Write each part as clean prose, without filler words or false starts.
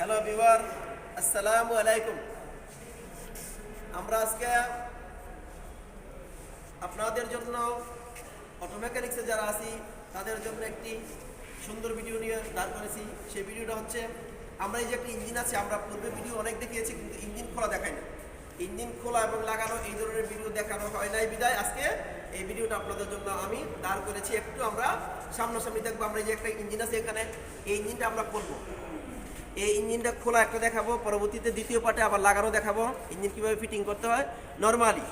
Hello viewer, আসসালামু আলাইকুম। আমরা আজকে আপনাদের জন্য অটো মেকানিক্সে যারা আছি তাদের জন্য একটি সুন্দর ভিডিও নিয়ে দাঁড় করেছি। সেই ভিডিওটা হচ্ছে, আমরা এই যে একটা ইঞ্জিন আছে, আমরা পূর্বে ভিডিও অনেক দেখিয়েছি কিন্তু ইঞ্জিন খোলা দেখাই না। ইঞ্জিন খোলা এবং লাগানো এই ধরনের ভিডিও দেখানো হয় নাই বিদায় আজকে এই ভিডিওটা আপনাদের জন্য আমি দাঁড় করেছি। একটু আমরা সামনাসামনি দেখবো। আমরা এই যে একটা ইঞ্জিন আছে এখানে, এই ইঞ্জিনটা আমরা খুলবো। এই ইঞ্জিনটা খোলা একটা দেখাবো, পরবর্তীতে দ্বিতীয় পার্টে আবার লাগানো দেখাবো ইঞ্জিন কীভাবে ফিটিং করতে হয় নরমালি,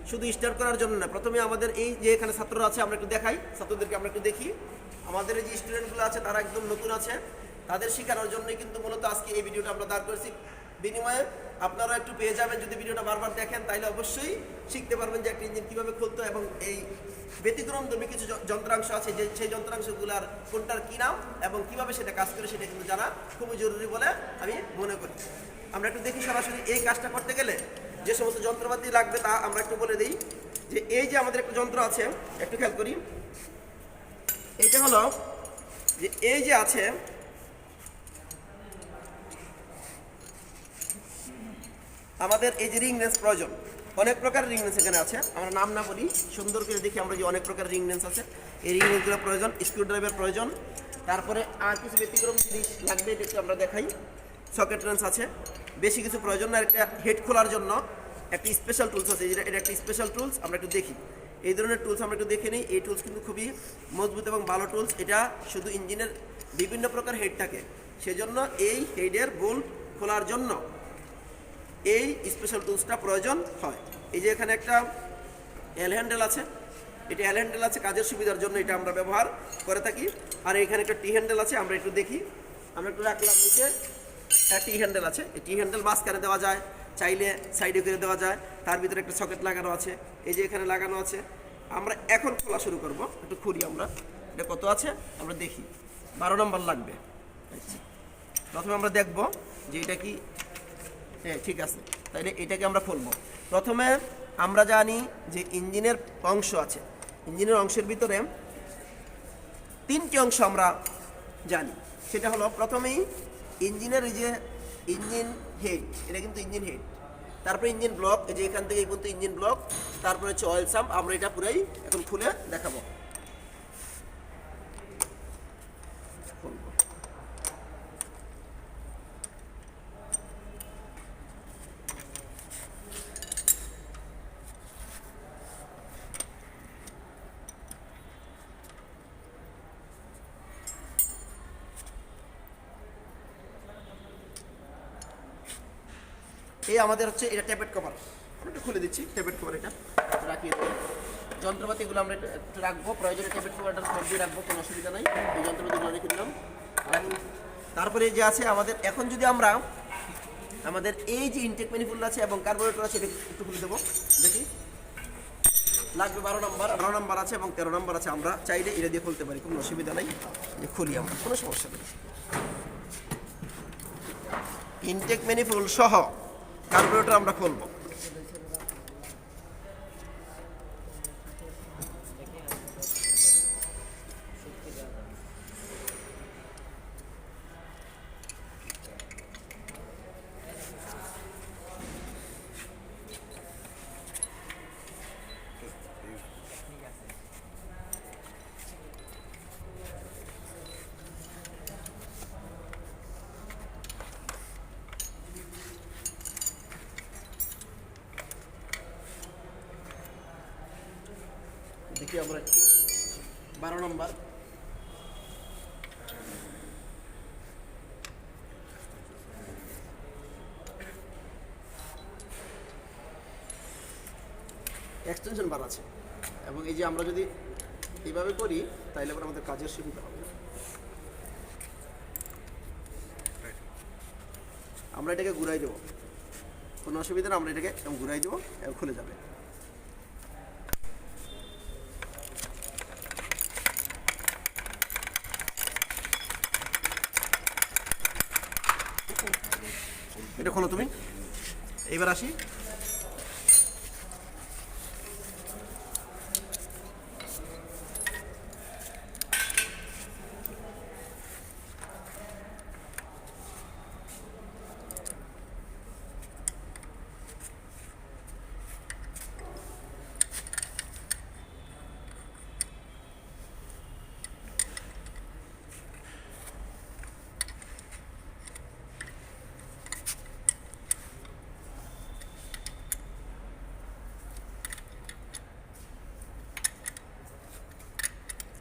শুধু স্টার্ট করার জন্য না। প্রথমে আমাদের এই যে এখানে ছাত্ররা আছে আমরা একটু দেখাই, ছাত্রদেরকে আমরা একটু দেখি। আমাদের এই যে স্টুডেন্টগুলো আছে তারা একদম নতুন আছে, তাদের শেখানোর জন্যই কিন্তু মূলত আজকে এই ভিডিওটা আমরা দাঁড় করেছি। বিনিময়ে আপনারা একটু পেয়ে যাবেন, যদি ভিডিওটা বারবার দেখেন তাহলে অবশ্যই শিখতে পারবেন যে একটা ইঞ্জিন কীভাবে খুলতে হয় এবং এই ব্যতিক্রমধর্মী কিছু যন্ত্রাংশ আছে যে সেই যন্ত্রাংশগুলোর কোনটার কী নাম এবং কীভাবে সেটা কাজ করে সেটা কিন্তু জানা খুবই জরুরি বলে আমি মনে করি। আমরা একটু দেখি সরাসরি এই কাজটা করতে গেলে যে সমস্ত যন্ত্রপাতি লাগবে তা আমরা একটু বলে দিই। যে এই যে আমাদের একটা যন্ত্র আছে, একটু খেয়াল করি। এইটা হলো যে এই যে আছে আমাদের এই যে রিং রেঞ্চ প্রয়োজন, অনেক প্রকার রিং রেঞ্চ এখানে আছে। আমরা নাম না বলি, সুন্দর করে দেখি আমরা যে অনেক প্রকার রিং রেঞ্চ আছে। এই রিং রেঞ্চগুলো প্রয়োজন, স্ক্রু ড্রাইভার প্রয়োজন, তারপরে আর কিছু ব্যতিক্রম জিনিস লাগবে এটা একটু আমরা দেখাই। সকেট রেঞ্চ আছে, বেশি কিছু প্রয়োজন না। একটা হেড খোলার জন্য একটা স্পেশাল টুলস আছে, এটা একটা স্পেশাল টুলস। আমরা একটু দেখি এই ধরনের টুলস আমরা একটু দেখে নিই। এই টুলস কিন্তু খুবই মজবুত এবং ভালো টুলস। এটা শুধু ইঞ্জিনের বিভিন্ন প্রকার হেড থাকে, সেজন্য এই হেডের বোল্ট খোলার জন্য এই স্পেশাল টুলসটা প্রয়োজন হয়। এই যে এখানে একটা এল হ্যান্ডেল আছে, এটা এল হ্যান্ডেল আছে কাজের সুবিধার জন্য এটা আমরা ব্যবহার করে থাকি। আর এখানে একটা টি হ্যান্ডেল আছে, আমরা একটু দেখি। আমরা একটু রাখলাম নিচে, টি হ্যান্ডেল আছে। এই টি হ্যান্ডেল মাঝখানে দেওয়া যায়, চাইলে সাইডে করে দেওয়া যায়। তার ভিতরে একটা সকেট লাগানো আছে, এই যে এখানে লাগানো আছে। আমরা এখন খোলা শুরু করব। একটু খুলি আমরা, এটা কত আছে আমরা দেখি। 12 নম্বর লাগবে। প্রথমে আমরা দেখব যে এটা কি, হ্যাঁ ঠিক আছে, তাইলে এটাকে আমরা খুলবো। প্রথমে আমরা জানি যে ইঞ্জিনের অংশ আছে, ইঞ্জিনের অংশের ভিতরে 3টি অংশ আমরা জানি। সেটা হলো প্রথমেই ইঞ্জিনের এই যে ইঞ্জিন হেড, এটা কিন্তু ইঞ্জিন হেড। তারপরে ইঞ্জিন ব্লক, এই যে এখান থেকে এই পর্যন্ত ইঞ্জিন ব্লক। তারপরে হচ্ছে অয়েল সাম্প। আমরা এটা পুরাই এখন খুলে দেখাবো। এই আমাদের হচ্ছে এটা ট্যাবলেট কভার, আমরা একটু খুলে দিচ্ছি। ট্যাবলেট কভার এটা রাখিয়ে দিই। যন্ত্রপাতিগুলো আমরা একটু রাখবো, প্রয়োজনে ট্যাবলেট কভারটা সব দিয়ে রাখবো, কোনো অসুবিধা নাই। এই যন্ত্রপাতিগুলো রেখে দিলাম। তারপরে যে আছে আমাদের, এখন যদি আমরা আমাদের এই যে ইনটেক ম্যানিফোল্ড আছে এবং কার্বোরেটর আছে, এটা একটু খুলে দেবো দেখি। লাগবে 12 নম্বর, 12 নম্বর আছে এবং 13 নম্বর আছে। আমরা চাইলে এটা দিয়ে খুলতে পারি, কোনো অসুবিধা নেই। খুলি আমরা, কোনো সমস্যা নেই। ইনটেক ম্যানিফোল্ড সহ কার্বোরেটর আমরা খুলবো। দেখি আমরা একটু 12 নম্বর। এক্সটেনশন বার আছে এবং এই যে আমরা যদি এইভাবে করি তাহলে আবার আমাদের কাজের সুবিধা হবে। আমরা এটাকে ঘুরাই দেবো, কোনো অসুবিধা না। আমরা এটাকে ঘুরাই দেবো এবং খুলে যাবে। এটা খোলো তুমি। এইবার আসি,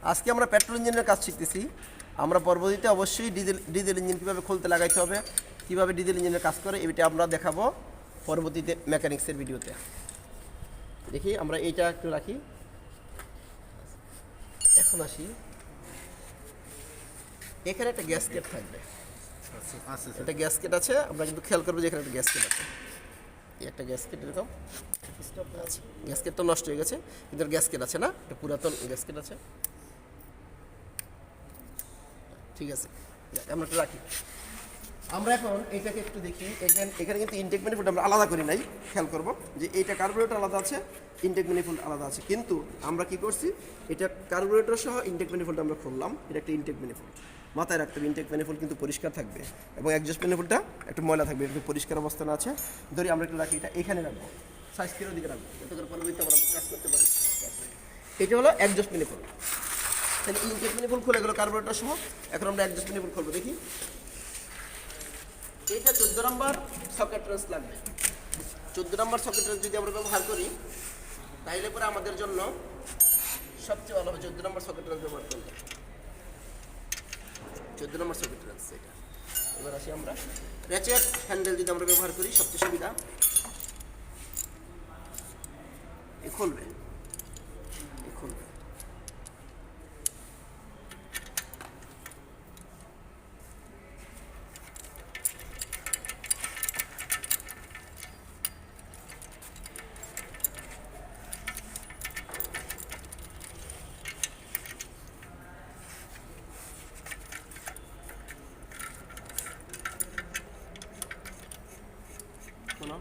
আজকে আমরা পেট্রোল ইঞ্জিনের কাজ শিখতেছি। আমরা পরবর্তীতে অবশ্যই ডিজেল ইঞ্জিন কীভাবে খুলতে লাগাইতে হবে, কীভাবে ডিজেল ইঞ্জিনের কাজ করে, এটা আমরা দেখাবো পরবর্তীতে মেকানিক্সের ভিডিওতে। দেখি আমরা এইটা একটু রাখি। এখন আসি, এখানে একটা গ্যাসকেট থাকবে, একটা গ্যাসকেট আছে। আমরা কিন্তু খেয়াল করবো যে এখানে একটা গ্যাসকেট আছে, এই একটা গ্যাসকেট এরকম আছে। গ্যাসকেটটা নষ্ট হয়ে গেছে, কিন্তু গ্যাসকেট আছে না, একটা পুরাতন গ্যাসকেট আছে। ঠিক আছে, আমরা একটু রাখি। আমরা এখন এইটাকে একটু দেখি। এখানে কিন্তু ইনটেক ম্যানিফোল্ড আমরা আলাদা করি নাই, খেয়াল করবো যে এইটা কার্বোরেটর আলাদা আছে, ইনটেক ম্যানিফোল্ড আলাদা আছে। কিন্তু আমরা কি করছি, এটা কার্বোরেটর সহ ইনটেক ম্যানিফোল্ড আমরা খুললাম। এটা একটা ইনটেক ম্যানিফোল্ড, মাথায় রাখতে হবে। ইনটেক ম্যানিফোল্ড কিন্তু পরিষ্কার থাকবে এবং একজস্ট ম্যানিফোল্ডটা একটু ময়লা থাকবে, একটু পরিষ্কার অবস্থানে আছে। ধরি আমরা একটু রাখি, এটা এখানে রাখবো, সাইজ কিলোর দিকে রাখবো, এতে করে পরবর্তীতে আমরা কাজ করতে পারি। এটা হলো একজস্ট ম্যানিফোল্ড। তাহলে ইনটেক ম্যানিফোল্ড খুলে গেলো কার্বোরেটর সহ। এখন আমরা একজস্ট ম্যানিফোল্ড খুলবো, দেখি। এইটা 14 নম্বর সকেট রেঞ্জ লাগবে। 14 নম্বর সকেট রেঞ্জ যদি আমরা ব্যবহার করি, তাইলে পরে আমাদের জন্য সবচেয়ে ভালো হবে 14 নম্বর সকেট রেঞ্জ ব্যবহার করলে। 14 নম্বর সকেট রেঞ্জ এটা। এবার আসি আমরা র্যাচেট হ্যান্ডেল যদি আমরা ব্যবহার করি, সবচেয়ে সুবিধা। খুলবে, খুলবে। শোনো,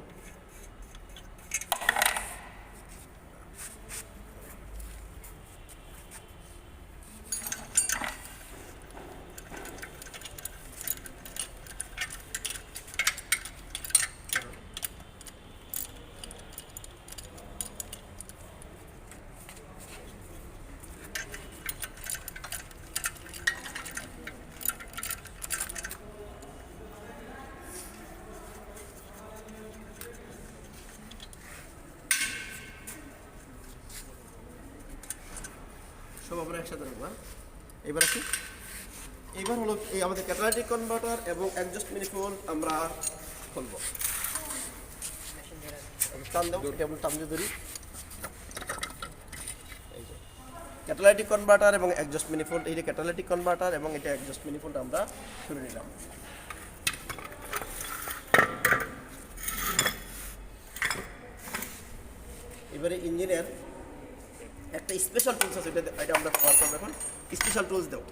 সব আমরা একসাথে রাখবো। এবার আসি, এইবার হলো এই আমাদের ক্যাটালাইটিক কনভার্টার এবং অ্যাডজাস্ট ম্যানিফোল্ড আমরা খুলবো। টান দাও, এটা আমরা টান দিয়ে ধরি। এই যে ক্যাটালাইটিক কনভার্টার এবং অ্যাডজাস্ট ম্যানিফোল্ড, এই যে ক্যাটালাইটিক কনভার্টার এবং এটা অ্যাডজাস্ট ম্যানিফোল্ড আমরা খুলে নিলাম। এবারে ইঞ্জিনের একটা স্পেশাল টুলস আছে, এটা আমরা ব্যবহার করবো এখন। স্পেশাল টুলস দাও।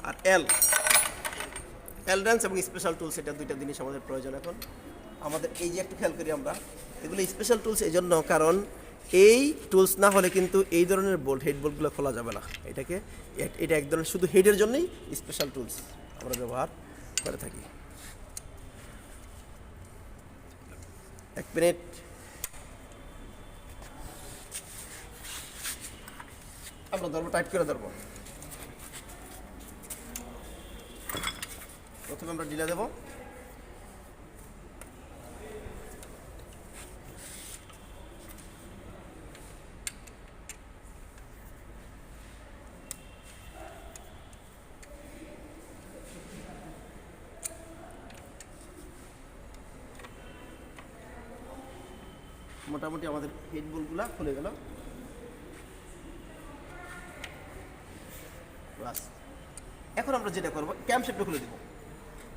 আর এল রেঞ্জ এবং স্পেশাল টুলস, এটা দুইটা জিনিস আমাদের প্রয়োজন এখন। আমাদের এই যে একটু খেয়াল করি আমরা, এগুলো স্পেশাল টুলস এই জন্য, কারণ এই টুলস না হলে কিন্তু এই ধরনের বোল্ট, হেড বোল্টগুলো খোলা যাবে না। এটা এক ধরনের শুধু হেডের জন্যই স্পেশাল টুলস আমরা ব্যবহার করে থাকি। এক মিনিট, আমরা ধরবো, টাইট করে ধরবো। প্রথমে আমরা ঢিলা দেবো। মোটামুটি আমাদের হেড বোল্টগুলো খুলে গেল। বাস, এখন আমরা যেটা করবো, ক্যামশেফটটা খুলে দেবো।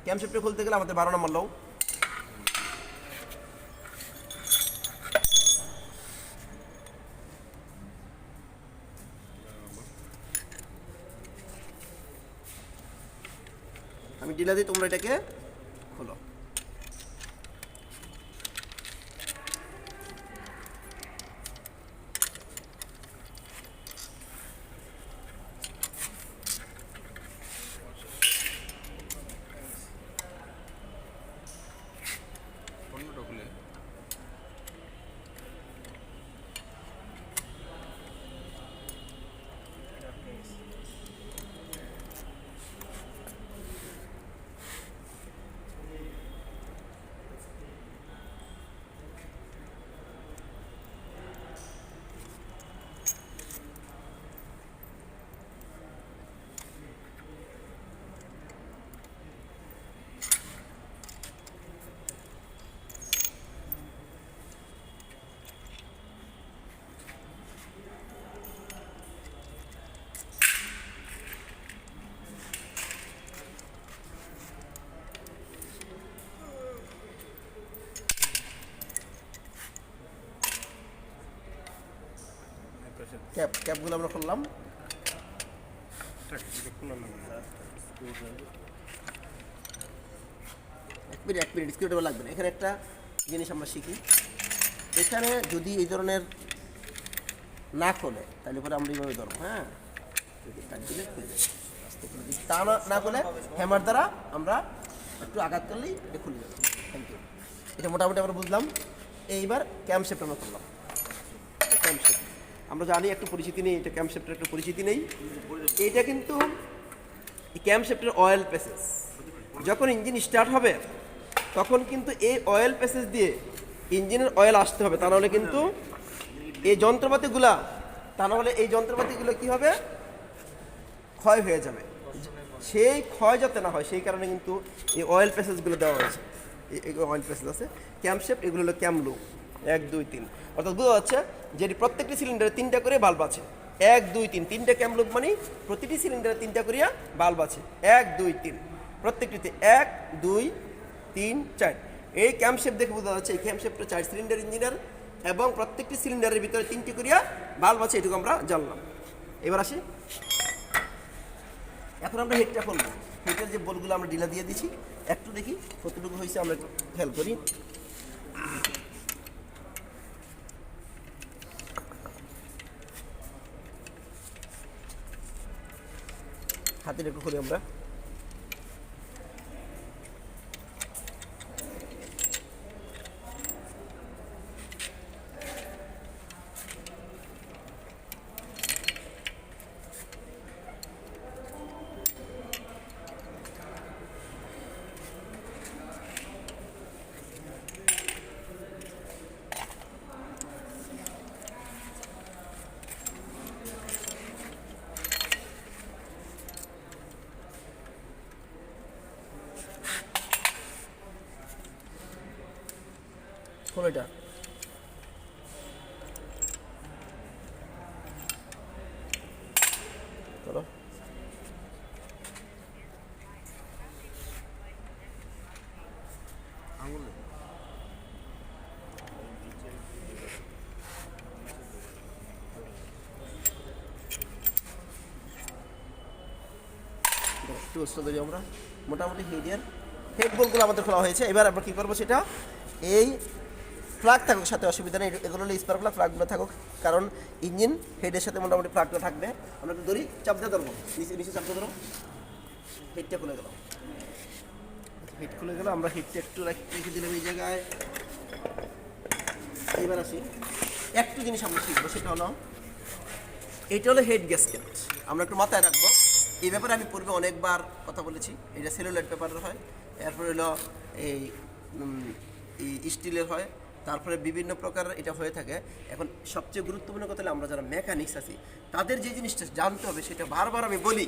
ক্যামশেফটটা খুলতে গেলে আমাদের 12 নম্বর লও। আমি ডিলা দিই, তোমরা এটাকে খোলো। ক্যাপগুলো আমরা খুললাম। এক মিনিট স্ক্রুড্রাইভার লাগবে না। এখানে একটা জিনিস আমরা শিখি, এখানে যদি এই ধরনের না খোলে তাহলে পরে আমরা এইভাবে ধরবো, হ্যাঁ, দিলে খুলে যাবে। তা না খোলে হ্যামার দ্বারা আমরা একটু আঘাত করলেই এটা খুলে যাবে। Thank you. এটা মোটামুটি আমরা বুঝলাম। এইবার ক্যাম্পশেপ্ট আমরা করলাম। ক্যাম্পশেপ্ট আমরা জানি একটু পরিচিতি নেই, এটা ক্যাম্পশেপ্টের একটু পরিচিতি নেই। এইটা কিন্তু ক্যাম্পশেপ্টের অয়েল প্যাসেজ, যখন ইঞ্জিন স্টার্ট হবে তখন কিন্তু এই অয়েল প্যাসেজ দিয়ে ইঞ্জিনের অয়েল আসতে হবে, তা নাহলে কিন্তু এই যন্ত্রপাতিগুলো কী হবে, ক্ষয় হয়ে যাবে। সেই ক্ষয় যাতে না হয় সেই কারণে কিন্তু এই অয়েল প্যাসেজগুলো দেওয়া হয়েছে। এই অয়েল প্যাসেজ আছে ক্যাম্পশেপ্ট, এগুলো হলো ক্যাম লুপ 1 2 3। অর্থাৎ বোঝা যাচ্ছে যে প্রত্যেকটি সিলিন্ডারে 3টা করে বাল্ব আছে। 1 2 3, 3টে ক্যাম লুপ মানে প্রতিটি সিলিন্ডারে 3টা করিয়া বাল্ব আছে। 1 2 3, প্রত্যেকটিতে 1 2 3 4। এই ক্যাম্পশেপ্ট দেখে বোঝা যাচ্ছে এই ক্যাম্পশেপ্টটা 4 সিলিন্ডার ইঞ্জিনের এবং প্রত্যেকটি সিলিন্ডারের ভিতরে 3টি করিয়া বাল্ব আছে। এটুকু আমরা জানলাম। এবার আসি, এখন আমরা হেডটা খুলবো। হেডের যে বলগুলো আমরা ডিলা দিয়ে দিচ্ছি, একটু দেখি কতটুকু হয়েছে আমরা একটু খেয়াল করি। হাতের একটু খুলি আমরা। খোলো এটা। চলো আঙুল টুলসটা ধরি আমরা। মোটামুটি হেড বলগুলো আমাদের খোলা হয়েছে। এবার আমরা কী করবো, সেটা এই ফ্লাগ থাকুক সাথে অসুবিধা নেই, এগুলো হলো স্পার্ক প্লাগ, ফ্লাগগুলো থাকুক, কারণ ইঞ্জিন হেডের সাথে মোটামুটি ফ্লাগটা থাকবে। আমরা একটু ধরি, চাপ দিয়ে ধরবো, নিচে চাপতে ধরো। হেডটা খুলে গেল, হেড খুলে গেল। আমরা হেডটা একটু রেখে দিলাম এই জায়গায়। এবার আসি, একটু জিনিস আমরা শিখবো, সেটা হলো এইটা হলো হেড গ্যাসকেট। আমরা একটু মাথায় রাখবো, এই ব্যাপারে আমি পূর্বে অনেকবার কথা বলেছি। এটা সেলুলাইট পেপারের হয়, এরপরে হলো এই স্টিলের হয়, তারপরে বিভিন্ন প্রকার এটা হয়ে থাকে। এখন সবচেয়ে গুরুত্বপূর্ণ কথা হলো আমরা যারা মেকানিক্স আছি তাদের যে জিনিসটা জানতে হবে, সেটা বারবার আমি বলি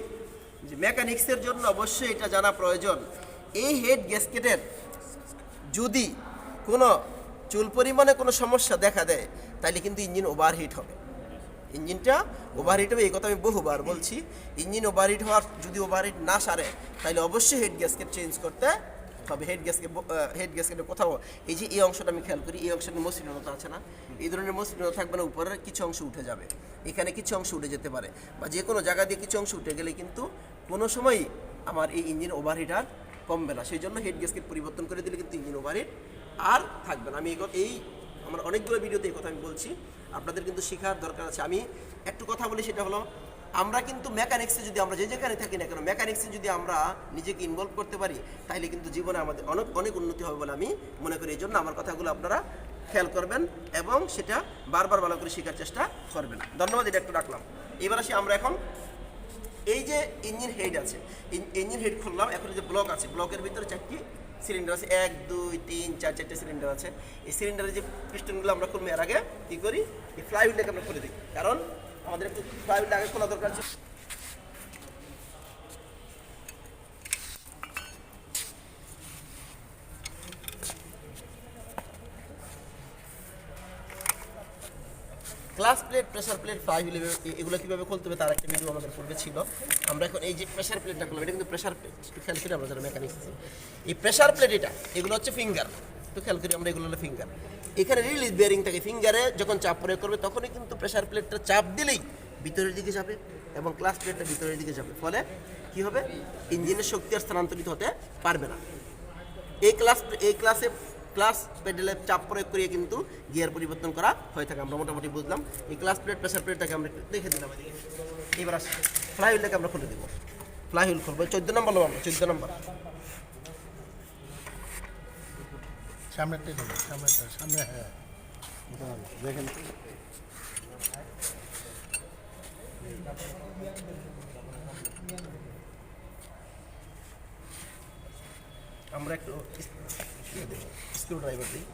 যে মেকানিক্সের জন্য অবশ্যই এটা জানা প্রয়োজন। এই হেড গ্যাসকেটের যদি কোনো চুল পরিমাণে কোনো সমস্যা দেখা দেয় তাহলে কিন্তু ইঞ্জিন ওভারহিট হবে। ইঞ্জিনটা ওভারহিট হবে, এই কথা আমি বহুবার বলছি। ইঞ্জিন ওভারহিট হওয়ার যদি ওভারহিট না সারে তাহলে অবশ্যই হেড গ্যাসকেট চেঞ্জ করতে হবে। হেড গ্যাসকেটের কোথাও এই যে এই অংশটা আমি খেয়াল করি, এই অংশটা মসৃণতা আছে না, এই ধরনের মসৃণতা থাকবে না, উপরের কিছু অংশ উঠে যাবে, এখানে কিছু অংশ উঠে যেতে পারে, বা যে কোনো জায়গা দিয়ে কিছু অংশ উঠে গেলে কিন্তু কোনো সময়ই আমার এই ইঞ্জিন ওভারহিট আর কমবে না। সেই জন্য হেড গ্যাসকেট পরিবর্তন করে দিলে কিন্তু ইঞ্জিন ওভারহিট আর থাকবে না। আমি আমার অনেকগুলো ভিডিওতে এই কথা আমি বলছি, আপনাদের কিন্তু শেখার দরকার আছে। আমি একটু কথা বলি, সেটা হলো আমরা কিন্তু মেকানিক্সে যদি আমরা যে যেখানে থাকি না কেন, মেকানিক্সে যদি আমরা নিজেকে ইনভলভ করতে পারি তাহলে কিন্তু জীবনে আমাদের অনেক উন্নতি হবে বলে আমি মনে করি। এই জন্য আমার কথাগুলো আপনারা খেয়াল করবেন এবং সেটা বারবার ভালো করে শেখার চেষ্টা করবেন। ধন্যবাদ, এটা একটু রাখলাম। এবার আসি আমরা এখন এই যে ইঞ্জিন হেড আছে, ইঞ্জিন হেড খুললাম। এখন যে ব্লক আছে, ব্লকের ভিতরে 4টি সিলিন্ডার আছে, 1 2 3 4, 4টে সিলিন্ডার আছে। এই সিলিন্ডারের যে পিস্টনগুলো আমরা খুলবো, এর আগে কী করি, এই ফ্লাইহুইলটাকে আমরা খুলে দিই, কারণ আমাদের একটু ফ্লাইহুইলটা আগে খোলা দরকার আছে। Class plate, pressure plate, flywheel এগুলো কীভাবে খুলতে হবে তার একটা ভিডিও আমাদের পূর্বে ছিল। আমরা এখন এই যে প্রেসার প্লেটটা খুললাম, এটা কিন্তু প্রেসার প্লেট। একটু খেয়াল করে আমরা যারা মেকানিক্স আছে, এই প্রেসার প্লেট এগুলো হচ্ছে ফিঙ্গার। একটু খেয়াল করি আমরা, এগুলো হলো ফিঙ্গার। এখানে রিলিজ বেয়ারিং থাকে, ফিঙ্গারে যখন চাপ প্রয়োগ করবে তখনই কিন্তু প্রেসার প্লেটটা চাপ দিলেই ভিতরের দিকে যাবে এবং ক্লাস প্লেটটা ভিতরের দিকে যাবে, ফলে কি হবে, ইঞ্জিনের শক্তি আর স্থানান্তরিত হতে পারবে না। এই ক্লাস প্যাডেলে চাপ প্রয়োগ করিয়ে কিন্তু গিয়ার পরিবর্তন করা হয়ে থাকে, আমরা মোটামুটি বুঝলাম। এই ক্লাস প্লেট প্রেসার প্লেটটাকে আমরা একটু দেখে দিলাম এদিকে। এবার আসি ফ্লাইহুইলটাকে আমরা খুলে দেবো। ফ্লাইহুইল খুলবো 14 নম্বর নেবো আমরা, 14 নম্বর। সামনেরটাই খোলো, সামনেরটা, সামনে, হ্যাঁ দেখেন। আমরা একটু স্ক্রু ড্রাইভার দিই।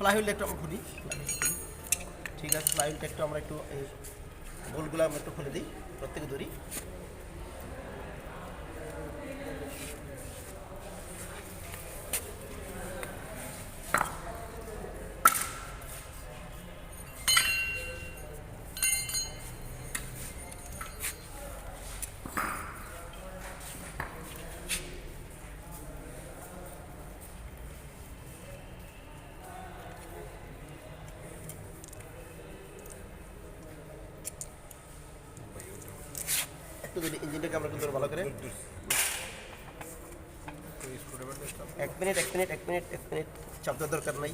ফ্লাইহুইলটা একটু আমরা খুলি, ঠিক আছে। ফ্লাইহুইলটা একটু আমরা একটু এই বোল্টগুলো আমরা একটু খুলে দিই, প্রত্যেকে ধরি। একটু ধরি ইঞ্জিনটাকে আমরা কিন্তু ভালো করে, 1 মিনিট চাপ দেওয়ার দরকার নাই।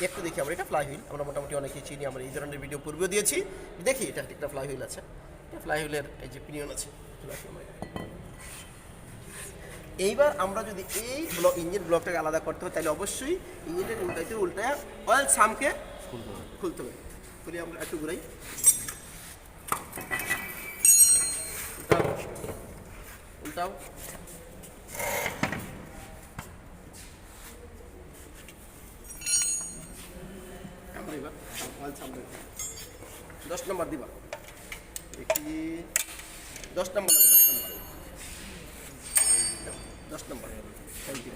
একটু দেখি আমরা, এটা ফ্লাইহুইল, আমরা মোটামুটি অনেকেই চিনি, আমরা এই ধরনের ভিডিও পূর্বেও দিয়েছি। দেখি এটা একটা ফ্লাইহুইল আছে, ফ্লাইহুইলের এই যে পিনিয়ন আছে। এইবার আমরা যদি এই ইঞ্জিন ব্লকটাকে আলাদা করতে হয়, তাহলে অবশ্যই ইঞ্জিনের উল্টায় অয়েল সামকে খুলতে হবে। খুলে আমরা একটু ঘুরাই, উল্টাও, এবার অয়েল সামনে 10 নম্বর দিবা, দেখি 10 নম্বর লাগে, 10 নম্বর থ্যাংক ইউ।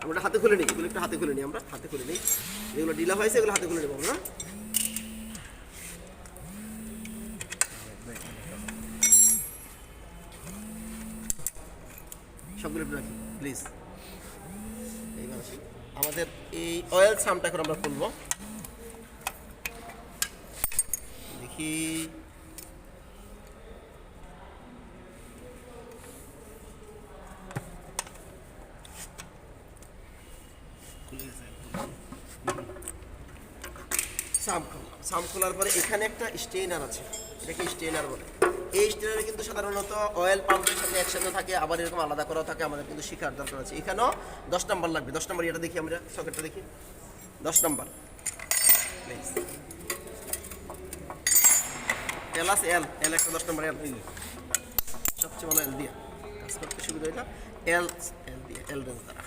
আমরা হাতে খুলে নিই, এগুলো একটু হাতে খুলে নিই, আমরা হাতে খুলে নিই, যেগুলো ডিলা হয়েছে এগুলো হাতে খুলে নেবো আমরা। সবগুলো একটু রাখি প্লিজ। এইবার আমাদের এই অয়েল সামটা এখন আমরা খুলবো, দেখি সাম খোলার পরে এখানে একটা স্টেইনার আছে, এটাকে স্টেইনার বলে। এই স্টেইনারে কিন্তু সাধারণত অয়েল পাম্পের সাথে একসাথে থাকে, আবার এরকম আলাদা করা থাকে, আমাদের কিন্তু শিখার দরকার আছে। এখানেও 10 নম্বর লাগবে। 10 নম্বর এটা দেখি আমরা, সকেটটা দেখি, 10 নম্বর এল আছে, এল একটা 10 নম্বর এল, সবচেয়ে ভালো এল দিয়ে কাজ করতে সুবিধা, এটা এল দিয়ে, এল রেঞ্জ দ্বারা।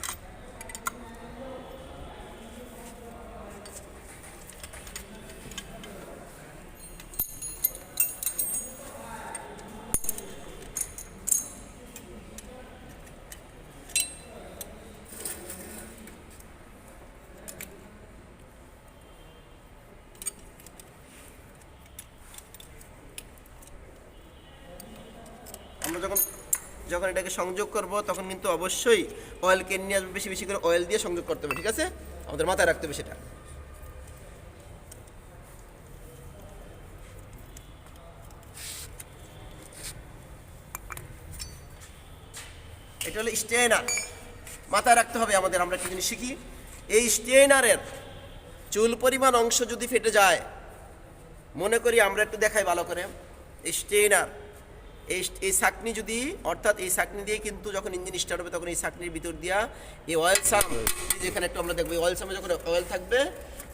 আমরা যখন যখন এটাকে সংযোগ করব তখন কিন্তু অবশ্যই অয়েল কেন নিয়ে আসবে, বেশি বেশি করে অয়েল দিয়ে সংযোগ করতে হবে, ঠিক আছে? আমাদের মাথায় রাখতে হবে সেটা। এটা হলো স্টেইনার, মাথায় রাখতে হবে আমাদের। আমরা একটা জিনিস শিখি, এই স্টেইনারের চুল পরিমাণ অংশ যদি ফেটে যায়, মনে করি আমরা একটু দেখাই ভালো করে, স্টেইনার এই ছাঁকনি যদি, অর্থাৎ এই ছাঁকনি দিয়ে কিন্তু যখন ইঞ্জিন স্টার্ট হবে তখন এই ছাঁকনির ভিতর দিয়া এই অয়েল সাম, যেখানে একটু আমরা দেখবো এই অয়েল সামে যখন অয়েল থাকবে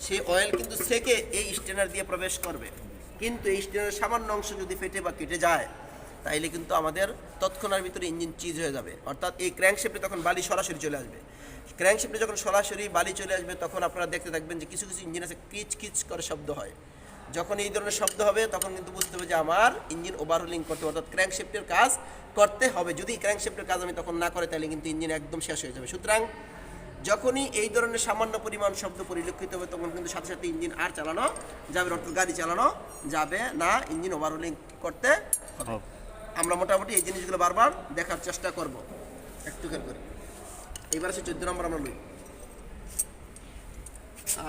সেই অয়েল কিন্তু সেকে এই স্টেনার দিয়ে প্রবেশ করবে। কিন্তু এই স্টেনারের সামান্য অংশ যদি ফেটে বা কেটে যায় তাইলে কিন্তু আমাদের তৎক্ষণার ভিতরে ইঞ্জিন চিজ হয়ে যাবে, অর্থাৎ এই ক্র্যাঙ্কশ্যাফটে তখন বালি সরাসরি চলে আসবে। ক্র্যাঙ্কশ্যাফটে যখন সরাসরি বালি চলে আসবে তখন আপনারা দেখতে থাকবেন যে কিছু কিছু ইঞ্জিন আছে কিচ কিচ করে শব্দ হয়। যখন এই ধরনের শব্দ হবে তখন কিন্তু বুঝতে হবে যে আমার ইঞ্জিন ওভারহোলিং করতে হবে, অর্থাৎ ক্র্যাঙ্কশ্যাফটের কাজ করতে হবে। যদি ক্র্যাঙ্কশ্যাফটের কাজ আমি তখন না করে তাহলে কিন্তু ইঞ্জিন একদম শেষ হয়ে যাবে। সুতরাং যখনই এই ধরনের সামান্য পরিমাণ শব্দ পরিলক্ষিত হবে তখন কিন্তু সাথে সাথে ইঞ্জিন আর চালানো যাবে না, অর্থাৎ গাড়ি চালানো যাবে না, ইঞ্জিন ওভারহোলিং করতে হবে। আমরা মোটামুটি এই জিনিসগুলো বারবার দেখার চেষ্টা করব, একটু খেয়াল করি। এইবার আছে 14 নম্বর আমরা লই,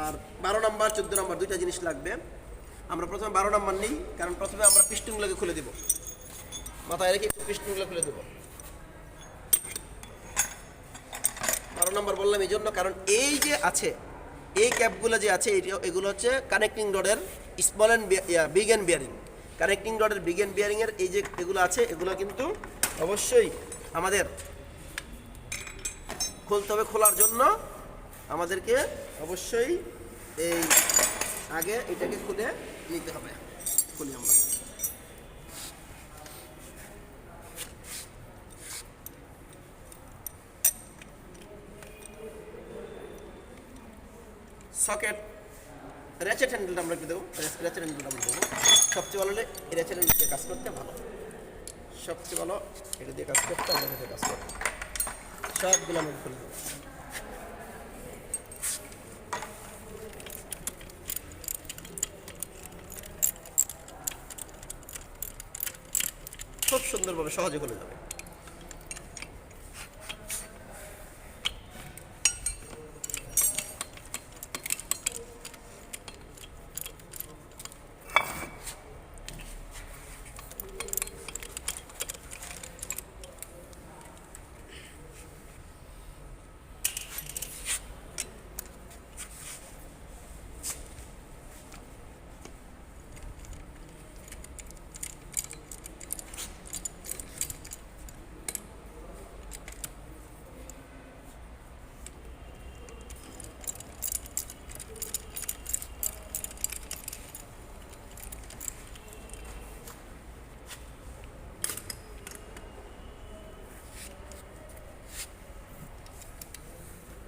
আর 12 নম্বর 14 নম্বর দুইটা জিনিস লাগবে। আমরা প্রথমে 12 নম্বর নিই, কারণ প্রথমে আমরা পিস্টনগুলোকে খুলে দেব, মাথায় রেখে একটু পিস্টনগুলো খুলে দেব। 12 নম্বর বললাম এই জন্য, কারণ এই যে আছে এই ক্যাপগুলো যে আছে এগুলো হচ্ছে কানেক্টিং রডের small and big and bearing. Connecting রডের বিগ অ্যান্ড বিয়ারিংয়ের এই যে এগুলো আছে এগুলো কিন্তু অবশ্যই আমাদের খুলতে হবে। খোলার জন্য আমাদেরকে অবশ্যই এই আগে এটাকে খুলে নিতে হবে। খুলি আমরা, সকেট র্যাচেট হ্যান্ডেলটা আমরা কি দেবো, র্যাচেট হ্যান্ডেলটা আমরা দেবো। সবচেয়ে ভালো হলে এই র্যাচেট হ্যান্ডেল দিয়ে কাজ করতে ভালো, সবচেয়ে ভালো এটা দিয়ে কাজ করতে, আমরা এটা কাজ করতে সবগুলো আমরা খুলে দেবো। খুব সুন্দরভাবে সহজে খুলে যাবে।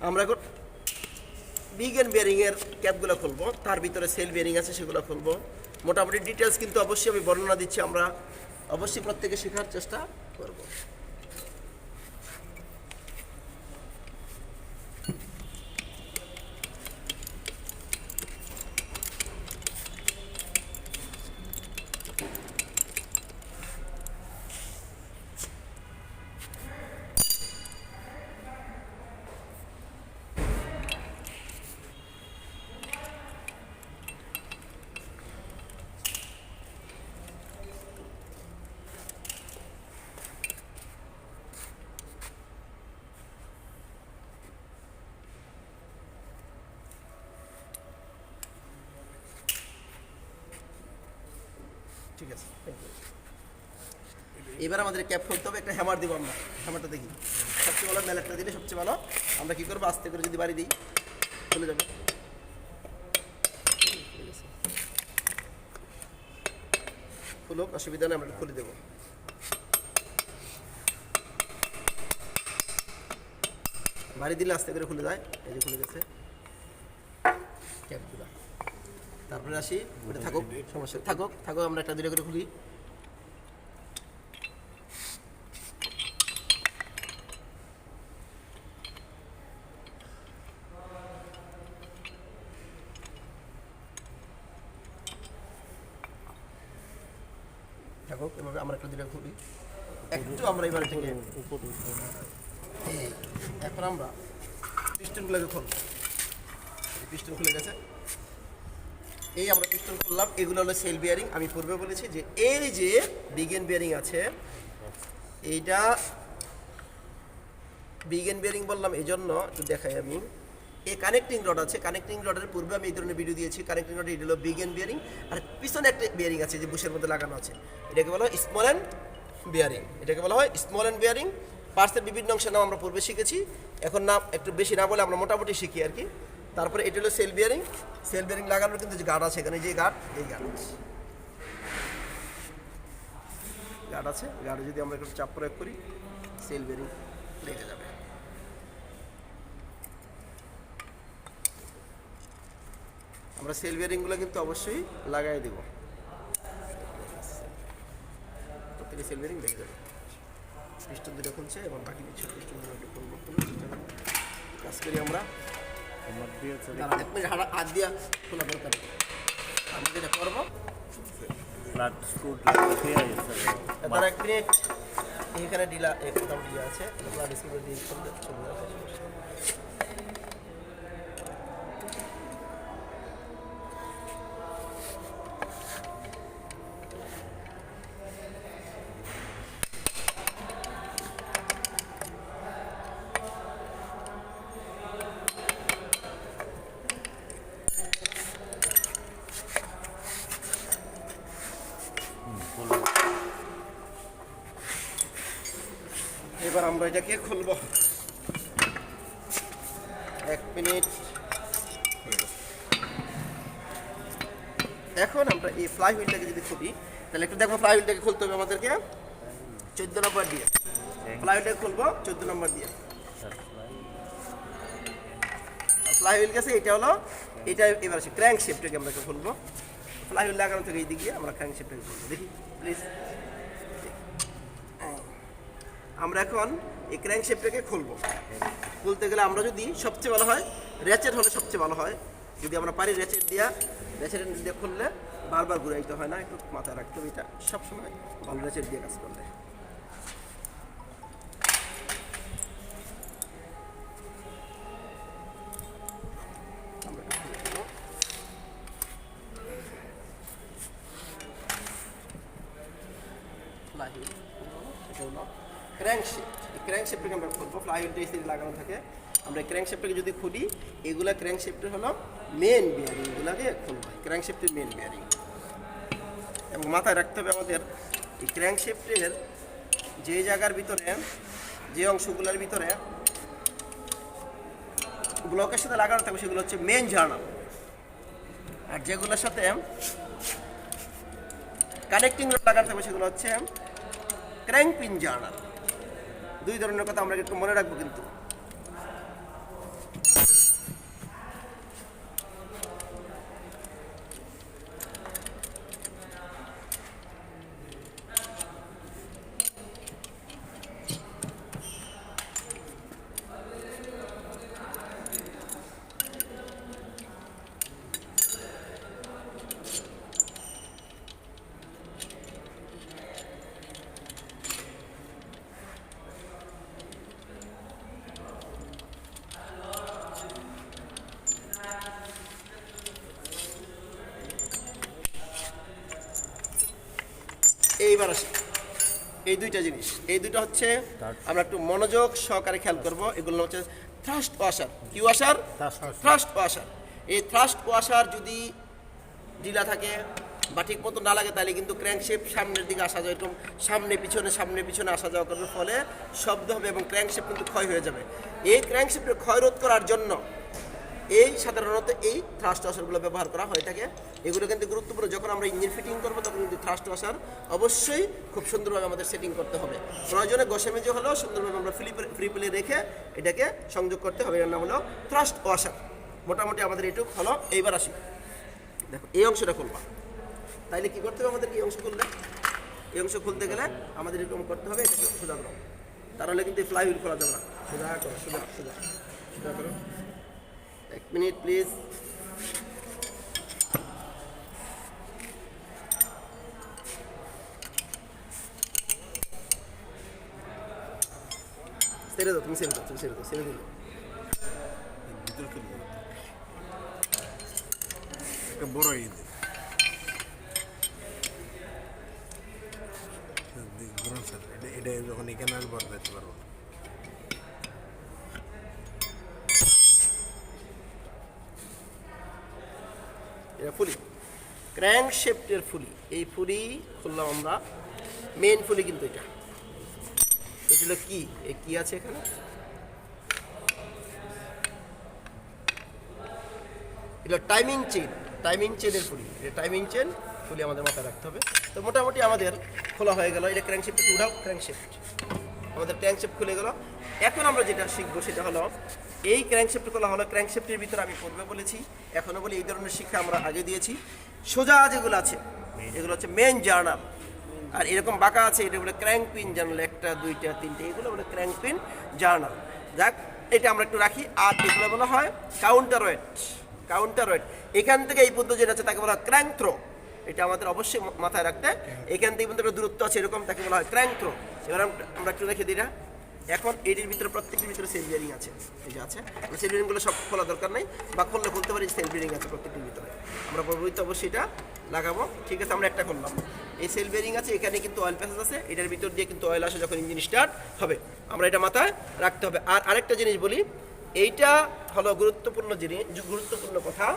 আমরা এখন বিগ অ্যান্ড বিয়ারিংয়ের ক্যাপগুলো খুলবো, তার ভিতরে সেল বিয়ারিং আছে সেগুলো খুলবো। মোটামুটি ডিটেলস কিন্তু অবশ্যই আমি বর্ণনা দিচ্ছি, আমরা অবশ্যই প্রত্যেকে শেখার চেষ্টা করব। ঠিক আছে, এবার আমাদের ক্যাপ খুলতে হবে, একটা হ্যামার দিব আমরা। হ্যামারটা দেখি সবচেয়ে ভালো, ম্যালেটটা দিলে সবচেয়ে ভালো। আমরা কী করবো, আস্তে করে যদি বাড়ি দিই খুলে যাবে। খুলুক, অসুবিধা নেই, আমরা খুলে দেবো। বাড়ি দিলে আস্তে করে খুলে যায়, এই যে খুলে গেছে ক্যাপগুলো। তারপরে আসি, ওটা থাকুক, সমস্যা থাকুক থাকুক, আমরা একটা দুটো করে খুলি। থাকুক, এভাবে আমরা একটা দুটো খুলি। একটু আমরা এবার এটাকে এখন আমরা পিস্টনগুলোকে খুলব। পিস্টন খুলে গেছে, এই আমরা পিস্টন খুললাম। এগুলো হলো সেল বিয়ারিং। আমি পূর্বে বলেছি যে এই যে বিগেন বিয়ারিং আছে, এইটা বিগেন বিয়ারিং বললাম এই জন্য, একটু দেখাই আমি। এই কানেক্টিং রড আছে, কানেক্টিং রডের পূর্বে আমি এই ধরনের ভিডিও দিয়েছি। কানেক্টিং রড এটা হলো বিগেন বিয়ারিং, আর পিছনে একটা বিয়ারিং আছে যে বুশের মধ্যে লাগানো আছে, এটাকে বলা হয় স্মল অ্যান্ড বিয়ারিং। এটাকে বলা হয় স্মল অ্যান্ড বিয়ারিং। পার্টসের বিভিন্ন অংশের নাম আমরা পূর্বে শিখেছি, এখন নাম একটু বেশি না বলে আমরা মোটামুটি শিখি আর কি। তারপরে এটা হলো সেল বিয়ারিং। সেল বিয়ারিং লাগানোর কিন্তু যে গার্ড আছে এখানে, যে গার্ড, এই গার্ড আছে, গার্ডে যদি আমরা একটু চাপ প্রয়োগ করি সেল বিয়ারিং লেগে যাবে। আমরা সেল বিয়ারিংগুলো কিন্তু অবশ্যই লাগাই দেব, প্রত্যেকে সেল বিয়ারিং লেগে যাবে। পিস্টন দুটো খুলছে এবং বাকি কিছু পিস্টনগুলো একটু খুলবো, কাজ করি আমরা। এক মিনিট হাত দিয়া খোলা দরকার, আমি যেটা করবো তার এক মিনিট। এখানে ডিলা একদম ডিলা আছে, ফ্ল্যাট স্ক্রু দিয়ে খুললে চলে যাবে। এবার আমরা এটাকে খুলব, এক মিনিট। এখন আমরা এই ফ্লাই হুইলটাকে যদি খুলি, তাহলে একটু দেখো ফ্লাই হুইলটাকে খুলতে হবে আমাদেরকে 14 নম্বর দিয়ে। ফ্লাই হুইলটাকে খুলবো 14 নম্বর দিয়ে। ফ্লাই হুইল গেছে, এটা হলো এটা। এবার আছে ক্র্যাঙ্ক শেপটাকে আমরা খুলবো। ফ্লাই হুইল লাগানো থেকে এই দিকে আমরা ক্র্যাঙ্ক শেপটাকে খুলবো, দেখি প্লিজ। আমরা এখন এই ক্র্যাঙ্ক শেপটাকে খুলবো। খুলতে গেলে আমরা যদি সবচেয়ে ভালো হয় র্যাচেট হলে সবচেয়ে ভালো হয়, যদি আমরা পারি র্যাচেট দিয়ে খুললে বারবার ঘুরাইতে হয় না, একটু মাথায় রাখতে হবে এটা সবসময় ভালো র্যাচেট দিয়ে কাজ করলে। ক্র্যাঙ্ক শেপটাকে আমরা খুলবো। ফ্লাই হুইলটা এই সাইডে লাগানো থাকে, আমরা ক্র্যাঙ্ক শেপটাকে যদি খুলি, এগুলা ক্র্যাঙ্ক শেপটা হলো মেন বিয়ারিং, এগুলাকে খুলবো ক্র্যাঙ্ক শেপটের মেন বিয়ারিং। এবং মাথায় রাখতে হবে আমাদের এই ক্র্যাঙ্ক শেপটের যে জায়গার ভিতরে, যে অংশগুলোর ভিতরে ব্লকের সাথে লাগানো থাকবে সেগুলো হচ্ছে মেন জার্নাল, আর যেগুলোর সাথে কানেক্টিং রড লাগানো থাকবে সেগুলো হচ্ছে ক্র্যাঙ্ক পিন জার্নাল। দুই ধরনের কথা আমরা একটু মনে রাখবো কিন্তু। এইবার আসি এই দুইটা জিনিস, এই দুটো হচ্ছে আমরা একটু মনোযোগ সহকারে খেয়াল করব। এগুলো হচ্ছে থ্রাস্ট ওয়াশার। কি ওয়াশার? Thrust washer. এই থ্রাস্ট ওয়াশার যদি ঢিলা থাকে বা ঠিক মতো না লাগে, তাহলে কিন্তু ক্র্যাঙ্কশেপ সামনের দিকে আসা যায়, এরকম সামনে পিছনে আসা যাওয়া করার ফলে শব্দ হবে এবং ক্র্যাঙ্কশেপ কিন্তু ক্ষয় হয়ে যাবে। এই ক্র্যাঙ্কশেপের ক্ষয় রোধ করার জন্য এই সাধারণত এই থ্রাস্ট ওয়াশারগুলো ব্যবহার করা হয়ে থাকে। এগুলো কিন্তু গুরুত্বপূর্ণ। যখন আমরা ইঞ্জিন ফিটিং করবো তখন কিন্তু থ্রাস্ট ওয়াশার অবশ্যই খুব সুন্দরভাবে আমাদের সেটিং করতে হবে। প্রয়োজনে গোসামেজি হলেও সুন্দরভাবে আমরা ফ্রি প্লে রেখে এটাকে সংযোগ করতে হবে। এর নাম হলো থ্রাস্ট ওয়াশার। মোটামুটি আমাদের এটুক হলো। এইবার আসি, দেখো এই অংশটা খুলবা, তাইলে কী করতে হবে আমাদের? এই অংশ খুললে, এই অংশ খুলতে গেলে আমাদের এরকম করতে হবে, এটাকে সোজা করো, তাহলে কিন্তু এই ফ্লাই হুইল খোলা যাবে না। সোজা করো, সোজা করো। এক মিনিট প্লিজ। ছেড়ে দাও, তুমি ছেড়ে দাও, তুমি ছেড়ে দাও, ছেড়ে দিল। ভিতরে চলে যাবে। একটা বড় ঈদ ঘুরুন স্যার, এটা যখন এখানে আসবো আর দেখতে পারবো। এটা ফুলি, ক্র্যাঙ্ক শেফটের ফুলি। এই ফুলি খুললাম আমরা, মেন ফুলি কিন্তু এটা হলো কি, এই কি আছে এখানে, এটা টাইমিং চেন, টাইমিং চেনের ফুলি। এটা টাইমিং চেন ফুলি আমাদের মাথায় রাখতে হবে। তো মোটামুটি আমাদের খোলা হয়ে গেল। এটা ক্র্যাঙ্ক শেফট উঠাও, ক্র্যাঙ্ক শেফট আমাদের ক্র্যাঙ্ক শেফট খুলে গেল। এখন আমরা যেটা শিখবো সেটা হলো এই ক্র্যাঙ্ক শেফট খোলা হলো। ক্র্যাঙ্ক শেফটের ভিতরে আমি পূর্বে বলেছি, এখনও বলি, এই ধরনের শিক্ষা আমরা আগে দিয়েছি। সোজা যেগুলো আছে এগুলো হচ্ছে মেন জার্নাল, আর এরকম বাঁকা আছে এটা বলে ক্র্যাঙ্ক পিন জার্নাল, একটা দুইটা তিনটে, এগুলো বলে ক্র্যাঙ্ক পিন জার্নাল। যাক, এটা আমরা একটু রাখি। আর এগুলো বলা হয় কাউন্টার ওয়েট, কাউন্টার ওয়েট। এখান থেকে এই পর্যন্ত যেটা আছে তাকে বলা হয় ক্র্যাঙ্ক থ্রো। এটা আমাদের অবশ্যই মাথায় রাখতে। এখান থেকে পর্যন্ত একটা দূরত্ব আছে এরকম, তাকে বলা হয় ক্র্যাঙ্ক থ্রো। এবার আমরা একটু রেখে দিই না। এখন এটির ভিতরে প্রত্যেকটির ভিতরে সেল বিয়ারিং আছে, এই যে আছে। সেল বিয়ারিংগুলো সব খোলা দরকার নেই, বা খুললে খুলতে পারি। সেল বিয়ারিং আছে প্রত্যেকটির ভিতরে, আমরা পরবর্তীতে অবশ্যই এটা লাগাবো। ঠিক আছে, আমরা একটা খুললাম। এই সেল বিয়ারিং আছে, এখানে কিন্তু অয়েল প্যাসেজ আছে, এটার ভিতর দিয়ে কিন্তু অয়েল আসে যখন ইঞ্জিন স্টার্ট হবে। আমরা এটা মাথায় রাখতে হবে। আর আরেকটা জিনিস বলি, এইটা হলো গুরুত্বপূর্ণ জিনিস, গুরুত্বপূর্ণ কথা।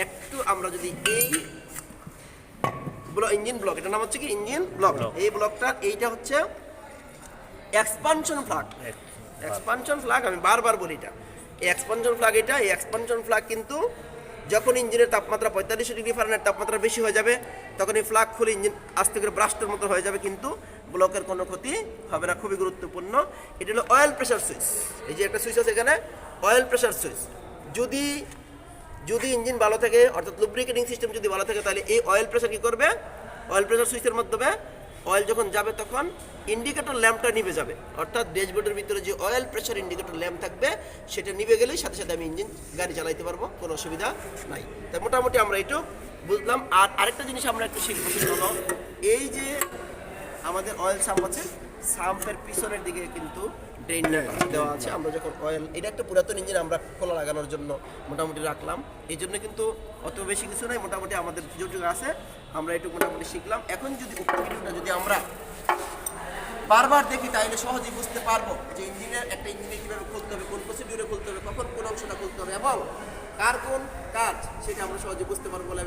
একটু আমরা যদি এই ইঞ্জিন ব্লক, এটার নাম হচ্ছে কি ইঞ্জিন ব্লক। এই ব্লকটা এইটা হচ্ছে এক্সপানশন ফ্লাগ। এক্সপানশন ফ্লাগ আমি বারবার বলি, এটা এই এক্সপানশন ফ্লাগ। এটা এই এক্সপানশন ফ্লাগ কিন্তু যখন ইঞ্জিনের তাপমাত্রা 45 ডিগ্রি ফারেনহাইট তাপমাত্রা বেশি হয়ে যাবে, তখন এই ফ্লাগ খুলে ইঞ্জিন আস্তে করে ব্রাস্টের মতো হয়ে যাবে, কিন্তু ব্লকের কোনো ক্ষতি হবে না। খুবই গুরুত্বপূর্ণ। এটা হলো অয়েল প্রেশার সুইচ। এই যে একটা সুইচ আছে এখানে, অয়েল প্রেশার সুইচ। যদি ইঞ্জিন ভালো থাকে, অর্থাৎ লুব্রিকেটিং সিস্টেম যদি ভালো থাকে, তাহলে এই অয়েল প্রেশার কী করবে, অয়েল প্রেশার সুইচের মাধ্যমে অয়েল যখন যাবে তখন ইন্ডিকেটর ল্যাম্পটা নিভে যাবে। অর্থাৎ ড্যাশবোর্ডের ভিতরে যে অয়েল প্রেশার ইন্ডিকেটর ল্যাম্প থাকবে সেটা নিভে গেলেই সাথে সাথে আমি ইঞ্জিন গাড়ি চালাইতে পারবো, কোনো অসুবিধা নাই। তাই মোটামুটি আমরা একটু বুঝলাম। আর আরেকটা জিনিস আমরা একটু শিখবো, সেটা হলো এই যে আমাদের অয়েল সাম্প আছে, সাম্পের পিছনের দিকে কিন্তু ড্রেন দেওয়া আছে। আমরা যখন অয়েল, এটা একটা পুরাতন ইঞ্জিন আমরা খোলা লাগানোর জন্য মোটামুটি রাখলাম। এই জন্য কিন্তু অত বেশি কিছু নাই, মোটামুটি আমাদের যেটুকু আছে আমরা একটু মোটামুটি শিখলাম। এখন যদি উক্ত ভিডিওটা যদি আমরা বারবার দেখি, তাহলে সহজেই বুঝতে পারবো যে একটা ইঞ্জিনে কীভাবে খুলতে হবে, কোন প্রসিডিউরে খুলতে হবে, কখন কোন অংশটা খুলতে হবে এবং কার কোন কাজ, সেটা আমরা সহজে বুঝতে পারবো বলে